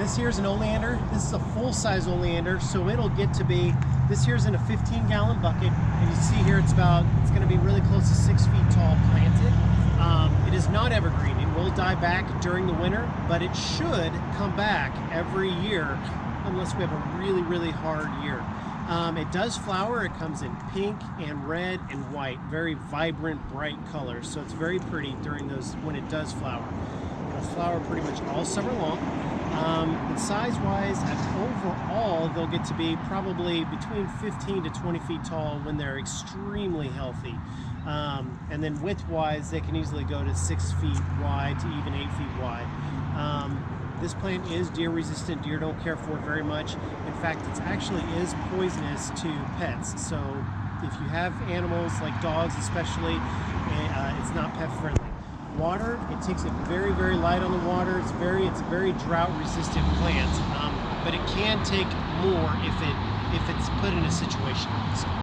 This here's an oleander. This is a full-size oleander, so it'll get to be, this here's in a 15-gallon bucket, and you see here it's going to be really close to 6 feet tall planted. It is not evergreen. It will die back during the winter, but it should come back every year unless we have a really, really hard year. It does flower. It comes in pink and red and white, very vibrant, bright colors, so it's very pretty during those when it does flower. It'll flower pretty much all summer long. And size-wise, overall, they'll get to be probably between 15 to 20 feet tall when they're extremely healthy. And then width-wise, they can easily go to 6 feet wide to even 8 feet wide. This plant is deer resistant. Deer don't care for it very much. In fact, it actually is poisonous to pets. So if you have animals like dogs especially, it's not pet friendly. Water, it takes it very, very light on the water. It's a very drought resistant plant, but it can take more if it's put in a situation. So.